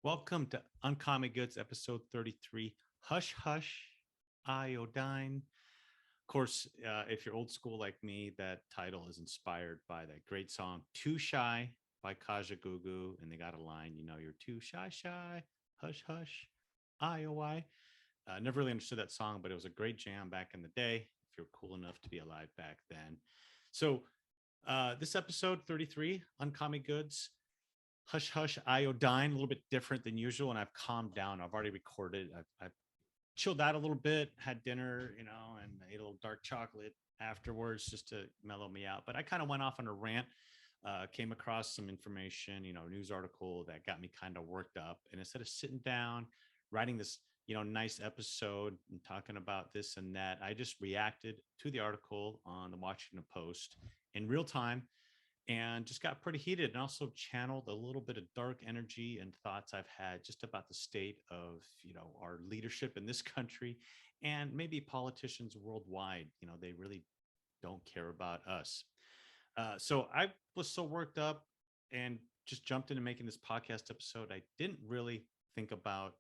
Welcome to UnCommie Goods, episode 33, Hush Hush, Iodine. Of course, if you're old school like me, that title is inspired by that great song, Too Shy by Kaja Gugu. And they got a line, you're too shy, hush hush, IOI. Never really understood that song, but it was a great jam back in the day, if you're cool enough to be alive back then. So, this episode 33, UnCommie Goods, Hush Hush Iodine, a little bit different than usual. And I've calmed down. I've already recorded. I've chilled out a little bit, had dinner, and ate a little dark chocolate afterwards just to mellow me out. But I kind of went off on a rant, came across some information, news article that got me kind of worked up. And instead of sitting down, writing this, nice episode and talking about this and that, I just reacted to the article on the Washington Post in real time and just got pretty heated and also channeled a little bit of dark energy and thoughts I've had just about the state of, our leadership in this country and maybe politicians worldwide. They really don't care about us. So I was so worked up and just jumped into making this podcast episode. I didn't really think about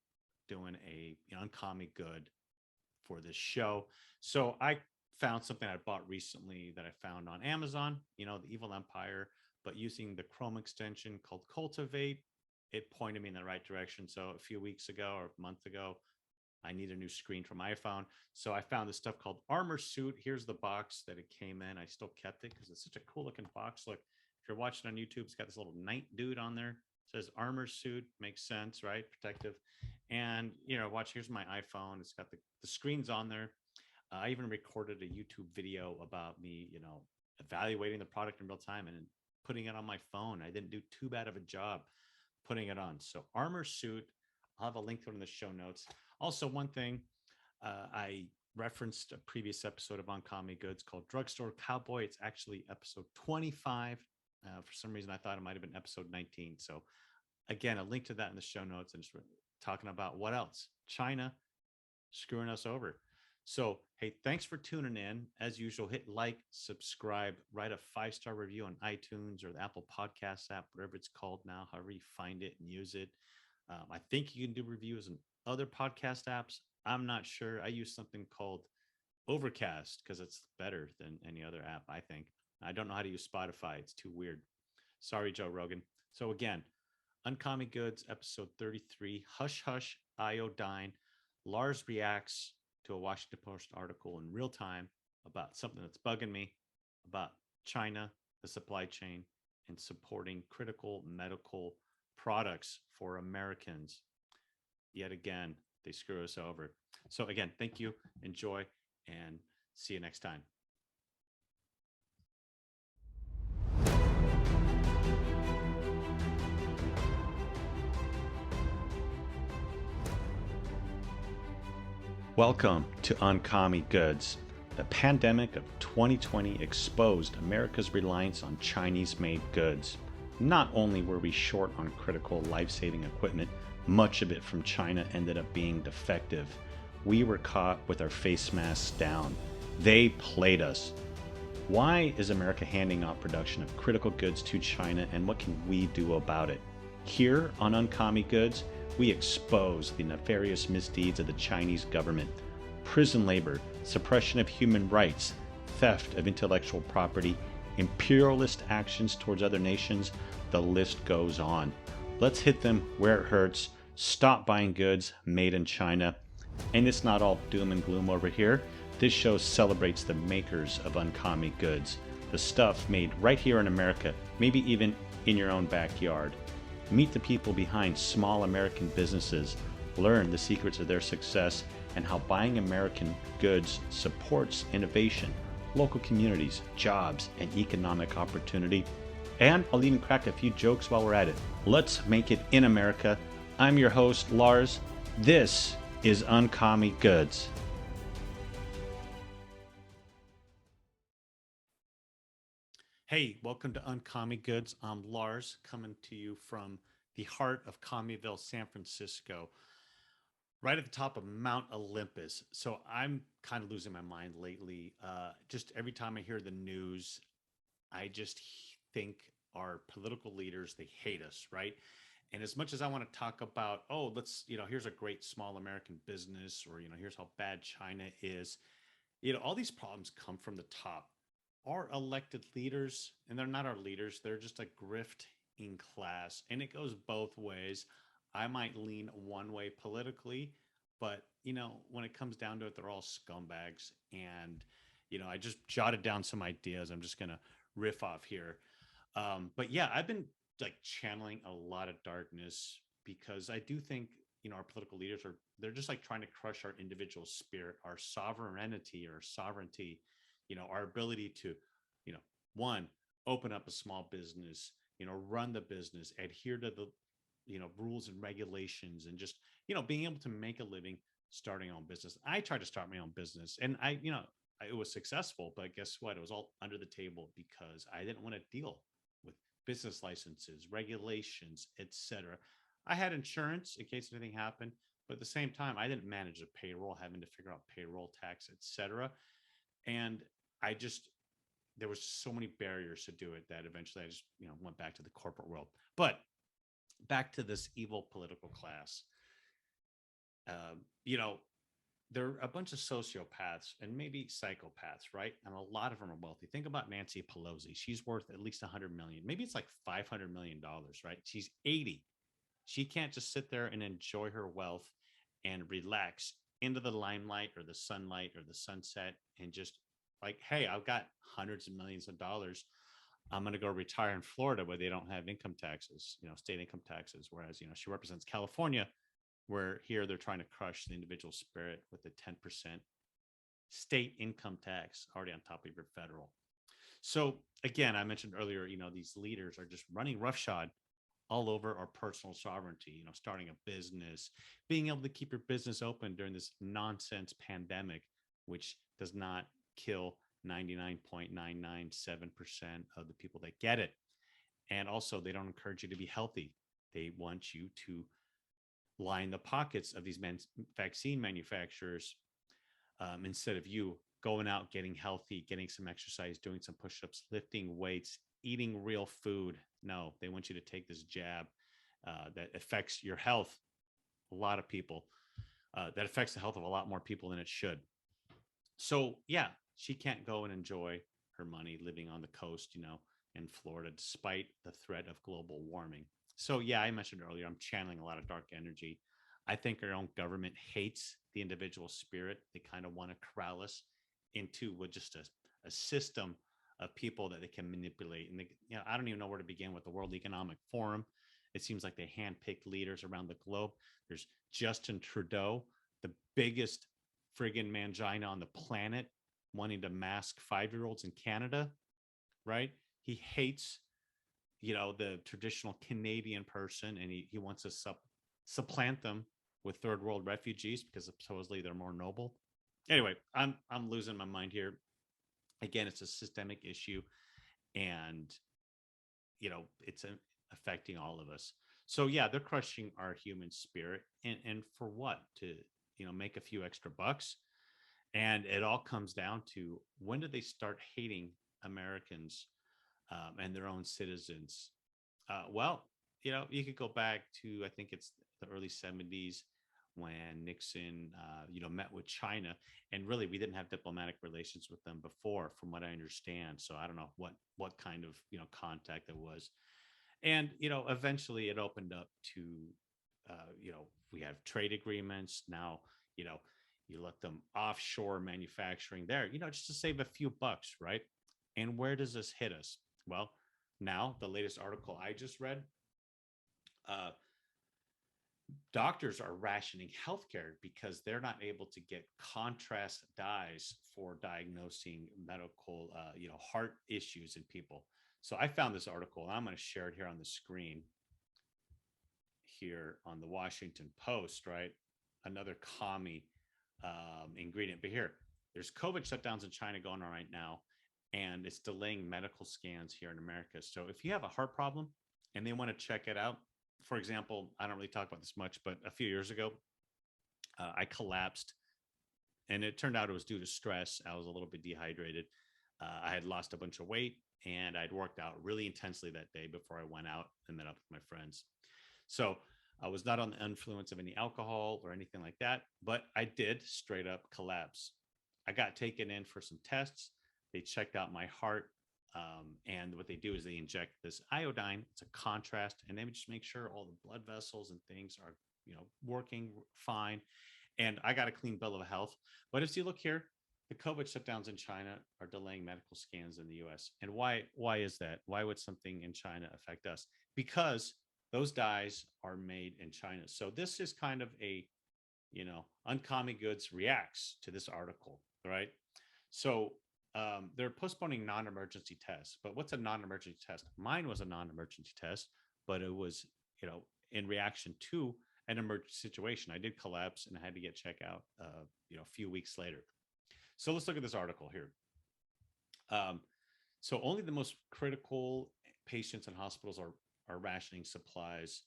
doing a uncommon good for this show. So I found something I bought recently that I found on Amazon, the Evil Empire, but using the Chrome extension called Cultivate, it pointed me in the right direction. So a few weeks ago or a month ago, I need a new screen for my iPhone. So I found this stuff called Armor Suit. Here's the box that it came in. I still kept it because it's such a cool looking box. Look, if you're watching on YouTube, it's got this little knight dude on there. It says Armor Suit. Makes sense, right? Protective. And, watch, here's my iPhone. It's got the screens on there. I even recorded a YouTube video about me, evaluating the product in real time and putting it on my phone. I didn't do too bad of a job putting it on. So Armor Suit, I'll have a link to it in the show notes. Also, one thing, I referenced a previous episode of UnCommie Goods called Drugstore Cowboy. It's actually episode 25. For some reason, I thought it might have been episode 19. So again, a link to that in the show notes and just talking about what else? China screwing us over. So, hey, thanks for tuning in. As usual, hit like, subscribe, write a 5-star review on iTunes or the Apple Podcasts app, whatever it's called now, however you find it and use it. I think you can do reviews in other podcast apps. I'm not sure. I use something called Overcast because it's better than any other app, I think. I don't know how to use Spotify. It's too weird. Sorry, Joe Rogan. So, again, UnCommie Goods, episode 33, Hush Hush Iodine. Lars reacts to a Washington Post article in real time about something that's bugging me about China, the supply chain, and supporting critical medical products for Americans. Yet again, they screw us over. So, again, thank you, enjoy, and see you next time. Welcome to UnCommie Goods. The pandemic of 2020 exposed America's reliance on Chinese-made goods. Not only were we short on critical life-saving equipment, much of it from China ended up being defective. We were caught with our face masks down. They played us. Why is America handing off production of critical goods to China, and what can we do about it? Here on UnCommie Goods, we expose the nefarious misdeeds of the Chinese government: prison labor, suppression of human rights, theft of intellectual property, imperialist actions towards other nations. The list goes on. Let's hit them where it hurts. Stop buying goods made in China. And it's not all doom and gloom over here. This show celebrates the makers of UnCommie Goods, the stuff made right here in America, maybe even in your own backyard. Meet the people behind small American businesses, learn the secrets of their success, and how buying American goods supports innovation, local communities, jobs, and economic opportunity. And I'll even crack a few jokes while we're at it. Let's make it in America. I'm your host, Lars. This is UnCommie Goods. Hey, welcome to UnCommie Goods. I'm Lars, coming to you from the heart of Commieville, San Francisco, right at the top of Mount Olympus. So I'm kind of losing my mind lately. Just every time I hear the news, I just think our political leaders, they hate us, right? And as much as I want to talk about, oh, let's, here's a great small American business, or, here's how bad China is, all these problems come from the top. Our elected leaders, and they're not our leaders, they're just a grift in class. And it goes both ways. I might lean one way politically, but, when it comes down to it, they're all scumbags. And, I just jotted down some ideas. I'm just going to riff off here. But yeah, I've been like channeling a lot of darkness because I do think, our political leaders they're just like trying to crush our individual spirit, our sovereignty or sovereignty, our ability to, you know, one, open up a small business, run the business, adhere to the, rules and regulations, and just, being able to make a living starting our own business. I tried to start my own business, and it was successful, but guess what? It was all under the table because I didn't want to deal with business licenses, regulations, etc. I had insurance in case anything happened, but at the same time, I didn't manage the payroll, having to figure out payroll tax, etc. And I just there was so many barriers to do it that eventually I just went back to the corporate world. But back to this evil political class, um, you know, they're a bunch of sociopaths and maybe psychopaths, right? And a lot of them are wealthy. Think about Nancy Pelosi. She's worth at least 100 million. Maybe it's like $500 million, right? She's 80. She can't just sit there and enjoy her wealth and relax into the limelight or the sunlight or the sunset and just like, hey, I've got hundreds of millions of dollars. I'm going to go retire in Florida where they don't have income taxes, state income taxes. Whereas, she represents California, where here they're trying to crush the individual spirit with the 10% state income tax already on top of your federal. So again, I mentioned earlier, these leaders are just running roughshod all over our personal sovereignty, starting a business, being able to keep your business open during this nonsense pandemic, which does not kill 99.997% of the people that get it. And also, they don't encourage you to be healthy. They want you to line the pockets of these vaccine manufacturers, instead of you going out, getting healthy, getting some exercise, doing some push-ups, lifting weights, eating real food. No, they want you to take this jab that affects your health. A lot of people, that affects the health of a lot more people than it should. So yeah, she can't go and enjoy her money living on the coast, in Florida, despite the threat of global warming. So yeah, I mentioned earlier, I'm channeling a lot of dark energy. I think our own government hates the individual spirit. They kind of want to corral us into with just a system of people that they can manipulate. And I don't even know where to begin with the World Economic Forum. It seems like they handpick leaders around the globe. There's Justin Trudeau, the biggest friggin' mangina on the planet, wanting to mask 5-year-olds in Canada, right? He hates, the traditional Canadian person, and he wants to supplant them with third world refugees because supposedly they're more noble. Anyway, I'm losing my mind here. Again, it's a systemic issue, and it's affecting all of us. So yeah, they're crushing our human spirit, and for what? To make a few extra bucks. And it all comes down to, when do they start hating Americans, and their own citizens? Well, you could go back to, I think it's the early 70s, when Nixon, met with China, and really we didn't have diplomatic relations with them before, from what I understand. So I don't know what kind of contact there was, and eventually it opened up to, we have trade agreements now. You let them offshore manufacturing there, just to save a few bucks, right? And where does this hit us? Well, now the latest article I just read, uh, doctors are rationing healthcare because they're not able to get contrast dyes for diagnosing medical, heart issues in people. So I found this article, and I'm going to share it here on the screen, here on the Washington Post, right? Another commie ingredient. But here, there's COVID shutdowns in China going on right now, and it's delaying medical scans here in America. So if you have a heart problem and they want to check it out, for example, I don't really talk about this much, but a few years ago, I collapsed, and it turned out it was due to stress. I was a little bit dehydrated. I had lost a bunch of weight, and I'd worked out really intensely that day before I went out and met up with my friends. So I was not on the influence of any alcohol or anything like that, but I did straight up collapse. I got taken in for some tests. They checked out my heart. And what they do is they inject this iodine. It's a contrast, and they just make sure all the blood vessels and things are, working fine. And I got a clean bill of health. But if you look here, the COVID shutdowns in China are delaying medical scans in the US. And why is that? Why would something in China affect us? Because those dyes are made in China. So this is kind of a, UnCommie Goods reacts to this article, right? So they're postponing non-emergency tests. But what's a non-emergency test? Mine was a non-emergency test, but it was, in reaction to an emergency situation. I did collapse and I had to get checked out, a few weeks later. So let's look at this article here. Um, so only the most critical patients in hospitals are rationing supplies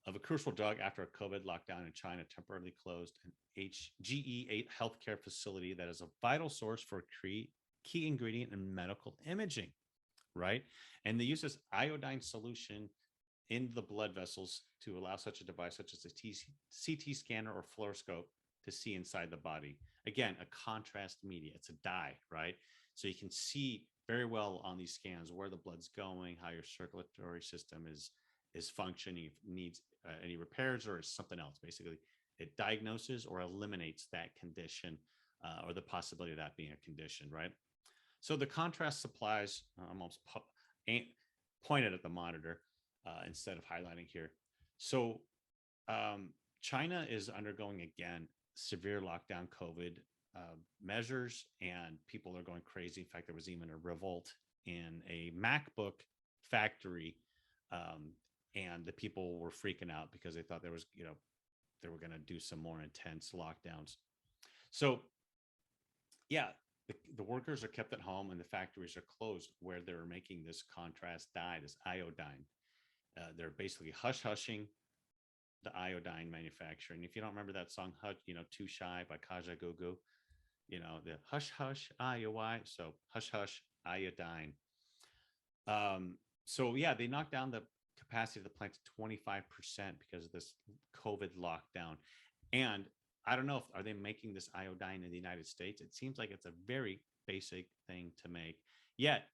of a crucial drug after a COVID lockdown in China temporarily closed an HGE8 healthcare facility that is a vital source for key ingredient in medical imaging, right? And they use this iodine solution in the blood vessels to allow such a device, such as a CT scanner or fluoroscope, to see inside the body. Again, a contrast media. It's a dye, right? So you can see very well on these scans where the blood's going, how your circulatory system is functioning, if it needs any repairs or is something else. Basically, it diagnoses or eliminates that condition, or the possibility of that being a condition, right? So the contrast supplies, I'm almost pointed at the monitor instead of highlighting here. So China is undergoing again severe lockdown COVID measures, and people are going crazy. In fact, there was even a revolt in a MacBook factory, and the people were freaking out because they thought there was, they were going to do some more intense lockdowns. So, yeah, the workers are kept at home and the factories are closed where they're making this contrast dye, this iodine. They're basically hushing the iodine manufacturer. And if you don't remember that song, Too Shy by Kaja Gugu, the hush hush IOI. So hush hush iodine. So yeah, they knocked down the capacity of the plant to 25% because of this COVID lockdown. And I don't know if are they making this iodine in the United States? It seems like it's a very basic thing to make. Yet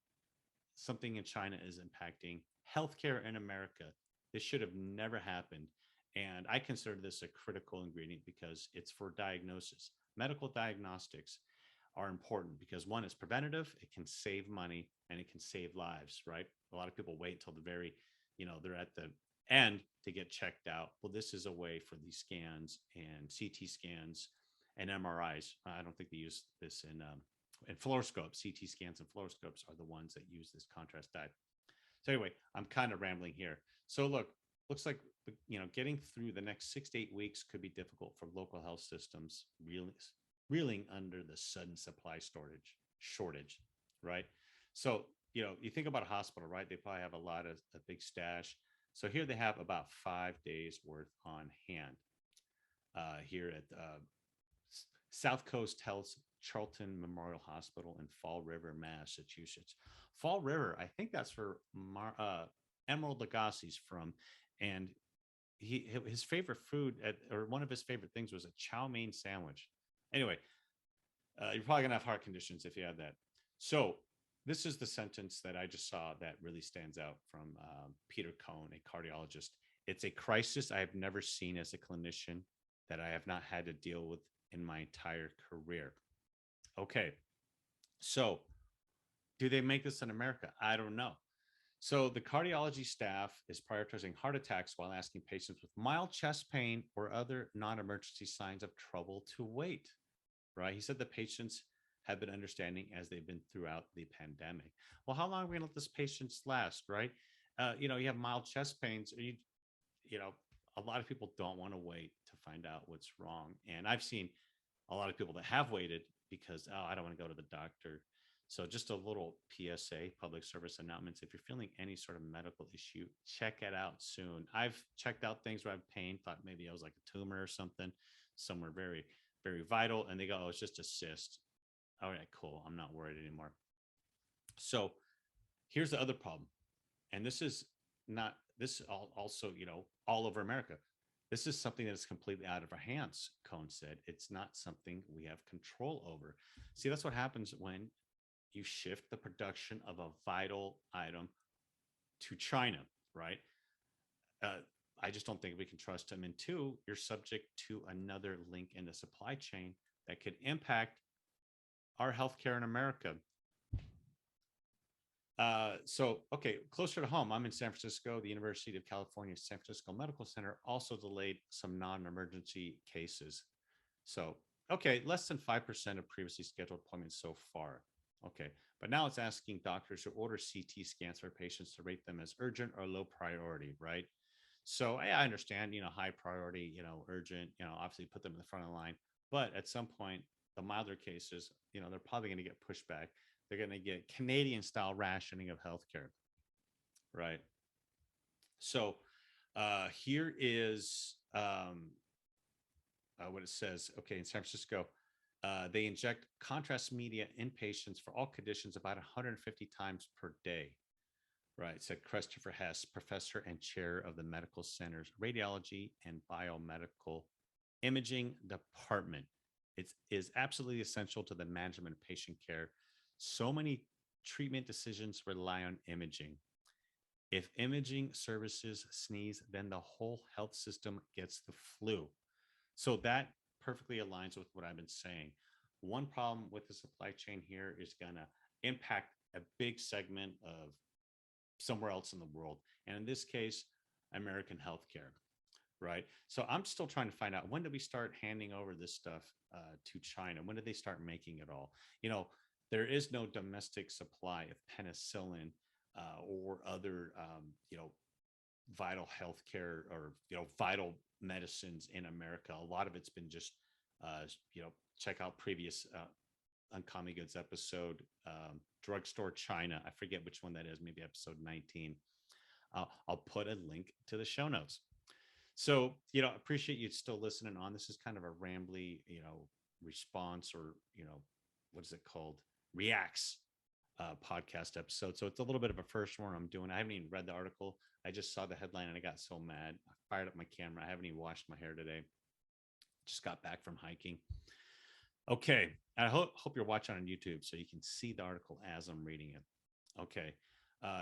something in China is impacting healthcare in America. This should have never happened. And I consider this a critical ingredient because it's for diagnosis. Medical diagnostics are important because one is preventative, it can save money and it can save lives, right? A lot of people wait until the very, they're at the end to get checked out. Well, this is a way for these scans and CT scans and MRIs. I don't think they use this in fluoroscopes. CT scans and fluoroscopes are the ones that use this contrast dye. So anyway, I'm kind of rambling here. So looks like, getting through the next 6 to 8 weeks could be difficult for local health systems reeling under the sudden supply shortage, right? So, you think about a hospital, right? They probably have a big stash. So here they have about 5 days worth on hand here at South Coast Health's Charlton Memorial Hospital in Fall River, Massachusetts. Fall River, I think that's where Emerald Lagasse's from. And his favorite food or one of his favorite things was a chow mein sandwich. Anyway, you're probably gonna have heart conditions if you have that. So this is the sentence that I just saw that really stands out from Peter Cohn, a cardiologist. It's a crisis I have never seen as a clinician that I have not had to deal with in my entire career. Okay, so do they make this in America? I don't know. So the cardiology staff is prioritizing heart attacks while asking patients with mild chest pain or other non-emergency signs of trouble to wait, right? He said the patients have been understanding as they've been throughout the pandemic. Well, how long are we gonna let this patients last, right? You have mild chest pains, or a lot of people don't want to wait to find out what's wrong. And I've seen a lot of people that have waited because, oh, I don't want to go to the doctor. So just a little PSA, public service announcements. If you're feeling any sort of medical issue, check it out soon. I've checked out things where I have pain, thought maybe I was like a tumor or something, somewhere very, very vital. And they go, oh, it's just a cyst. All right, cool. I'm not worried anymore. So here's the other problem. And this is not this also, all over America. This is something that is completely out of our hands, Cohn said. It's not something we have control over. See, that's what happens when you shift the production of a vital item to China, right? Uh, I just don't think we can trust them. And two, you're subject to another link in the supply chain that could impact our healthcare in America. Okay, closer to home, I'm in San Francisco. The University of California San Francisco Medical Center also delayed some non-emergency cases. So, okay, less than 5% of previously scheduled appointments so far. Okay, but now it's asking doctors to order CT scans for patients to rate them as urgent or low priority, right? So I understand, high priority, urgent, obviously put them in the front of the line. But at some point, the milder cases, they're probably going to get pushed back. They're going to get Canadian style rationing of healthcare, right? So here is what it says. Okay, in San Francisco, they inject contrast media in patients for all conditions about 150 times per day. Right, said Christopher Hess, professor and chair of the Medical Center's Radiology and Biomedical Imaging Department. It is absolutely essential to the management of patient care. So many treatment decisions rely on imaging. If imaging services sneeze, then the whole health system gets the flu. So that perfectly aligns with what I've been saying. One problem with the supply chain here is going to impact a big segment of somewhere else in the world. And in this case, American healthcare, right? So I'm still trying to find out, when did we start handing over this stuff to China? When did they start making it all? There is no domestic supply of penicillin or other, vital healthcare or, vital medicines in America. A lot of it's been just, check out previous UnCommie Goods episode, Drugstore China. I forget which one that is, maybe episode 19. I'll put a link to the show notes. So, appreciate you still listening on. This is kind of a rambly, response, or, what is it called? Reacts podcast episode. So it's a little bit of a first one I'm doing. I haven't even read the article. I just saw the headline and I got so mad. I fired up my camera. I haven't even washed my hair today. Just got back from hiking. Okay, I hope you're watching on YouTube so you can see the article as I'm reading it. Okay,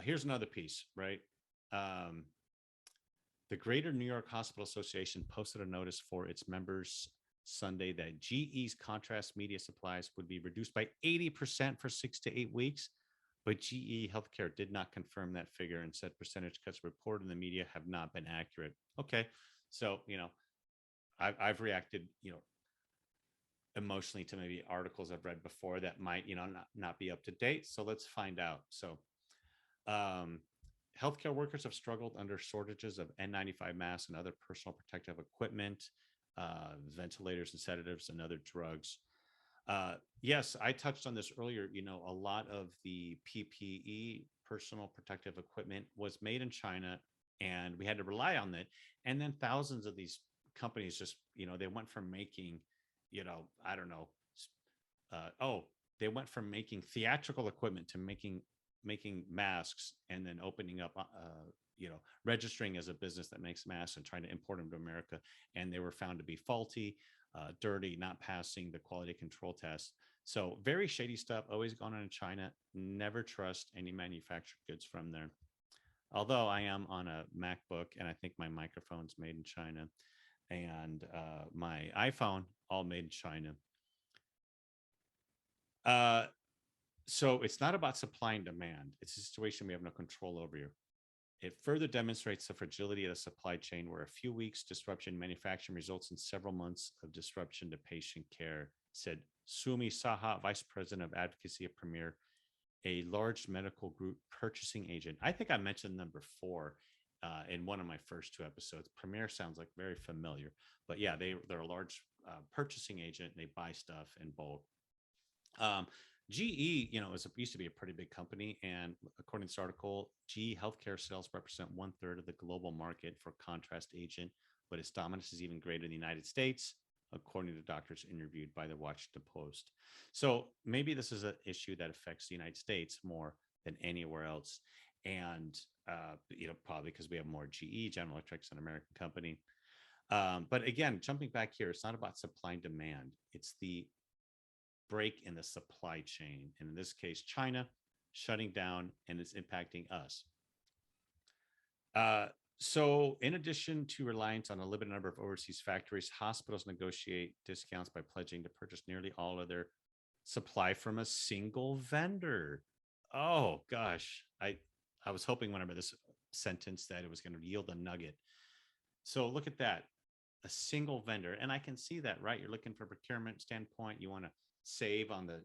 here's another piece, right? The Greater New York Hospital Association posted a notice for its members Sunday that GE's contrast media supplies would be reduced by 80% for 6 to 8 weeks, but GE Healthcare did not confirm that figure and said percentage cuts reported in the media have not been accurate. Okay, so I've reacted, emotionally to maybe articles I've read before that might, not be up to date. So let's find out. So healthcare workers have struggled under shortages of N95 masks and other personal protective equipment, ventilators and sedatives and other drugs. Yes, I touched on this earlier. A lot of the PPE, personal protective equipment, was made in China, and we had to rely on it. And then thousands of these companies just, they went from making, I don't know. They went from making theatrical equipment to making masks, and then opening up, registering as a business that makes masks and trying to import them to America. And they were found to be faulty, dirty, not passing the quality control test. So very shady stuff, always going on in China. Never trust any manufactured goods from there. Although I am on a MacBook, and I think my microphone's made in China, and my iPhone, all made in China. So it's not about supply and demand. It's a situation we have no control over. It further demonstrates the fragility of the supply chain, where a few weeks disruption in manufacturing results in several months of disruption to patient care, said Sumi Saha, Vice President of Advocacy at Premier, a large medical group purchasing agent. I think I mentioned them before in one of my first 2 episodes. Premier sounds like very familiar, but yeah, they're a large purchasing agent. And they buy stuff in bulk. GE, used to be a pretty big company, and according to this article, GE healthcare sales represent 1/3 of the global market for contrast agent, but its dominance is even greater in the United States, according to doctors interviewed by the Washington Post. So maybe this is an issue that affects the United States more than anywhere else. and probably because we have more GE, General Electric's an American company. But again, jumping back here, it's not about supply and demand. It's the break in the supply chain. And in this case, China shutting down, and it's impacting us. Uh, so, in addition to reliance on a limited number of overseas factories, hospitals negotiate discounts by pledging to purchase nearly all of their supply from a single vendor. Oh gosh, I was hoping when I read this sentence that it was going to yield a nugget. So look at that, a single vendor, and I can see that, right? You're looking for procurement standpoint. You want to save on the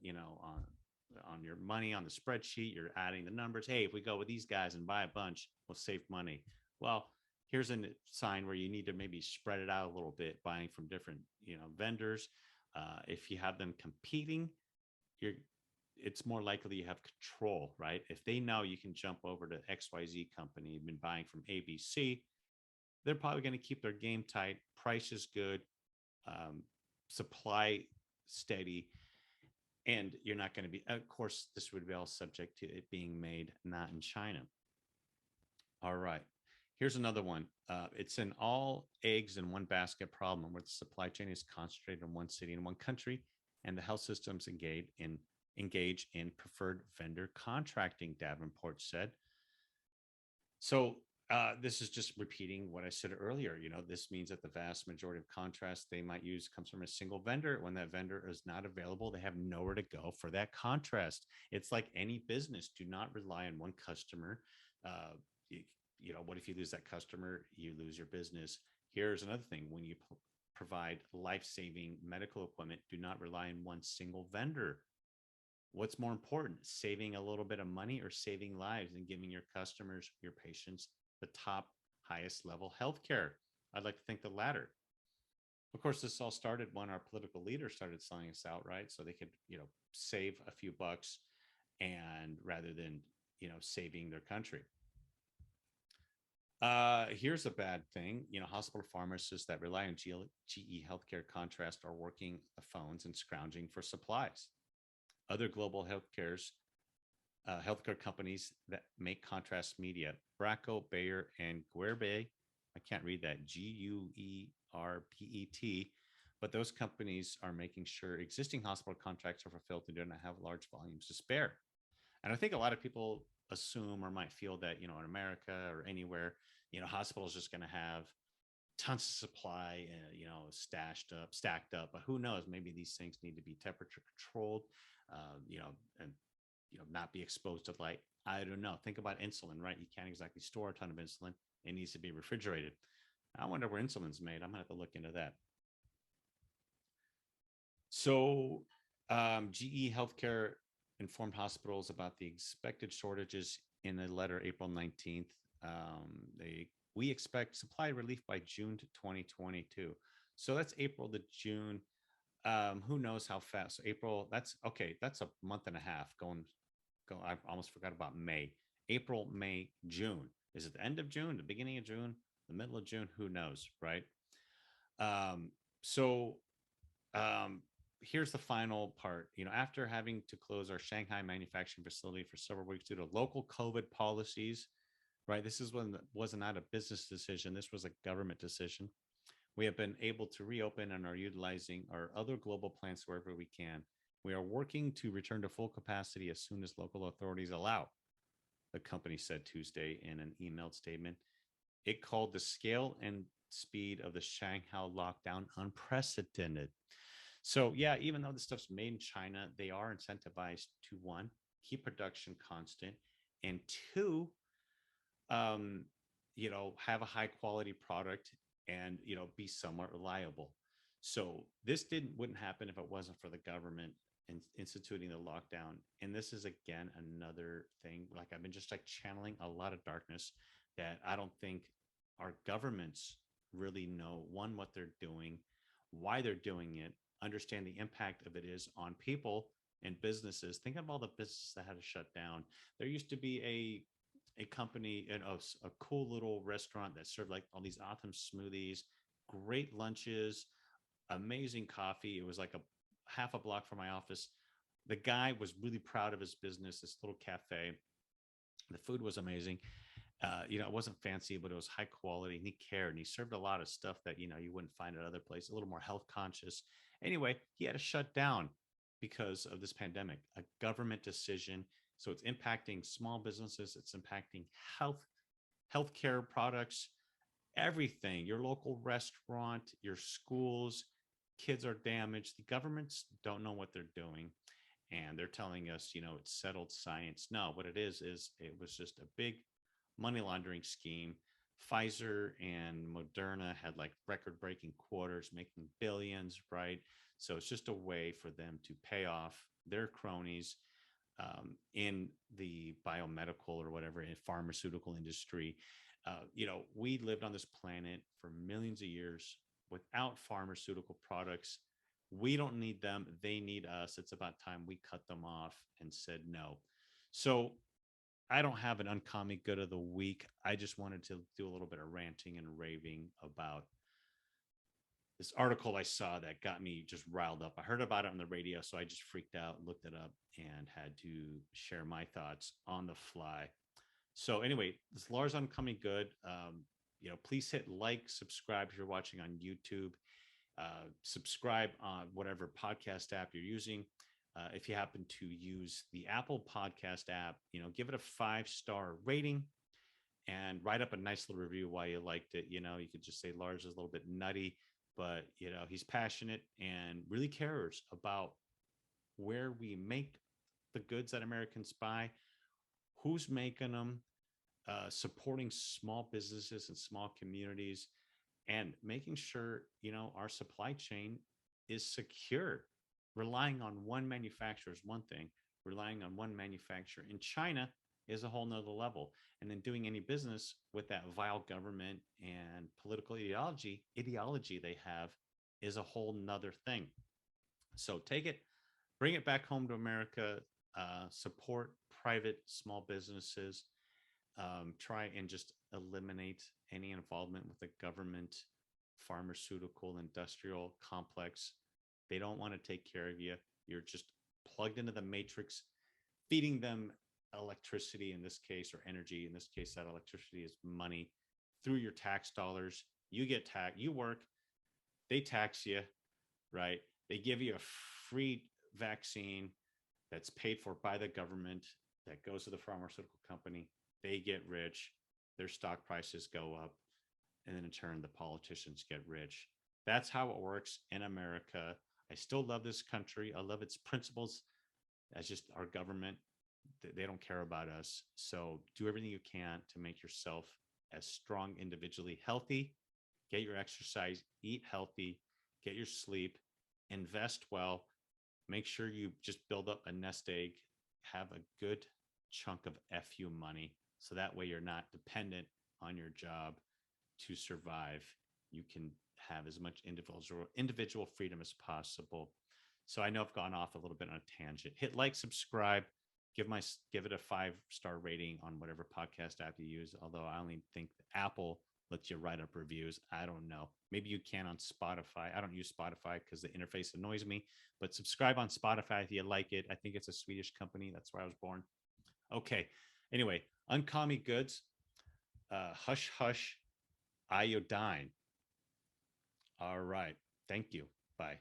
on your money on the spreadsheet. You're adding the numbers. Hey, if we go with these guys and buy a bunch, we'll save money. Well, here's a sign where you need to maybe spread it out a little bit, buying from different vendors. If you have them competing, you're it's more likely you have control, right? If they know you can jump over to XYZ company, you've been buying from ABC, they're probably going to keep their game tight. Price is good, supply steady, and you're not going to be. Of course, this would be all subject to it being made not in China. All right. Here's another one. It's an all eggs in one basket problem where the supply chain is concentrated in one city and one country, and the health systems engage in preferred vendor contracting, Davenport said. So this is just repeating what I said earlier. This means that the vast majority of contrast they might use comes from a single vendor. When that vendor is not available, they have nowhere to go for that contrast. It's like any business. Do not rely on one customer. What if you lose that customer? You lose your business. Here's another thing. When you provide life-saving medical equipment, do not rely on one single vendor. What's more important, saving a little bit of money or saving lives and giving your customers, your patients, the top, highest level healthcare? I'd like to think the latter. Of course, this all started when our political leaders started selling us out, right? So they could, save a few bucks and rather than, saving their country. Here's a bad thing. Hospital pharmacists that rely on GE healthcare contrast are working the phones and scrounging for supplies. Other global healthcare companies that make contrast media, Bracco, Bayer, and Guerbet. I can't read that, Guerpet, but those companies are making sure existing hospital contracts are fulfilled and do not have large volumes to spare. And I think a lot of people assume or might feel that, in America or anywhere, hospitals just going to have tons of supply, stacked up. But who knows? Maybe these things need to be temperature controlled, and not be exposed to light. I don't know. Think about insulin, right? You can't exactly store a ton of insulin. It needs to be refrigerated. I wonder where insulin's made. I'm gonna have to look into that. So, GE Healthcare informed hospitals about the expected shortages in a letter April 19th. We expect supply relief by June to 2022. So that's April to June. Who knows how fast? So April, that's okay. That's a month and a half going. I almost forgot about May. April, May, June. Is it the end of June, the beginning of June, the middle of June? Who knows, right? So here's the final part. After having to close our Shanghai manufacturing facility for several weeks due to local COVID policies, right? This is when was not a business decision. This was a government decision. We have been able to reopen and are utilizing our other global plants wherever we can. We are working to return to full capacity as soon as local authorities allow, the company said Tuesday in an emailed statement. It called the scale and speed of the Shanghai lockdown unprecedented. So, yeah, even though this stuff's made in China, they are incentivized to, one, keep production constant, and two, have a high quality product and, be somewhat reliable. So this wouldn't happen if it wasn't for the government instituting the lockdown. And this is, again, another thing, like I've been just like channeling a lot of darkness that I don't think our governments really know, one, what they're doing, why they're doing it, understand the impact of it is on people and businesses. Think of all the businesses that had to shut down. There used to be a company and a cool little restaurant that served like all these awesome smoothies, great lunches, amazing coffee. It was like a half a block from my office. The guy was really proud of his business, this little cafe. The food was amazing. It wasn't fancy, but it was high quality, and he cared, and he served a lot of stuff that you wouldn't find at other places. A little more health conscious. Anyway, he had to shut down because of this pandemic, a government decision. So it's impacting small businesses. It's impacting health healthcare products, everything. Your local restaurant, your schools, kids are damaged. The governments don't know what they're doing, and they're telling us, it's settled science. No, what it is it was just a big money laundering scheme. Pfizer and Moderna had like record breaking quarters, making billions, right? So it's just a way for them to pay off their cronies in the biomedical or whatever in pharmaceutical industry. We lived on this planet for millions of years without pharmaceutical products. We don't need them. They need us. It's about time we cut them off and said no. So I don't have an uncommon good of the week. I just wanted to do a little bit of ranting and raving about this article I saw that got me just riled up. I heard about it on the radio, so I just freaked out, looked it up, and had to share my thoughts on the fly. So anyway, this Lars Uncoming Good. Please hit like, subscribe if you're watching on YouTube. Subscribe on whatever podcast app you're using. If you happen to use the Apple Podcast app, give it a 5-star rating and write up a nice little review why you liked it. You could just say Lars is a little bit nutty, but he's passionate and really cares about where we make the goods that Americans buy, who's making them, supporting small businesses and small communities, and making sure our supply chain is secure. Relying on one manufacturer is one thing. Relying on one manufacturer in China is a whole nother level. And then doing any business with that vile government and political ideology they have is a whole nother thing. So take it, bring it back home to America, support private small businesses, try and just eliminate any involvement with the government, pharmaceutical, industrial complex. They don't want to take care of you. You're just plugged into the matrix, feeding them electricity in this case, or energy in this case. That electricity is money through your tax dollars. You get taxed, you work, they tax you, right? They give you a free vaccine that's paid for by the government that goes to the pharmaceutical company. They get rich, their stock prices go up, and then in turn, the politicians get rich. That's how it works in America. I still love this country. I love its principles. That's just our government. They don't care about us. So do everything you can to make yourself as strong individually, healthy, get your exercise, eat healthy, get your sleep, invest well, make sure you just build up a nest egg, have a good chunk of FU money. So that way you're not dependent on your job to survive. You can have as much individual freedom as possible. So I know I've gone off a little bit on a tangent. Hit like, subscribe, give it a 5-star rating on whatever podcast app you use. Although I only think Apple lets you write up reviews. I don't know. Maybe you can on Spotify. I don't use Spotify because the interface annoys me. But subscribe on Spotify if you like it. I think it's a Swedish company. That's where I was born. Okay. Anyway, UnCommie Goods. Hush Hush Iodine. All right. Thank you. Bye.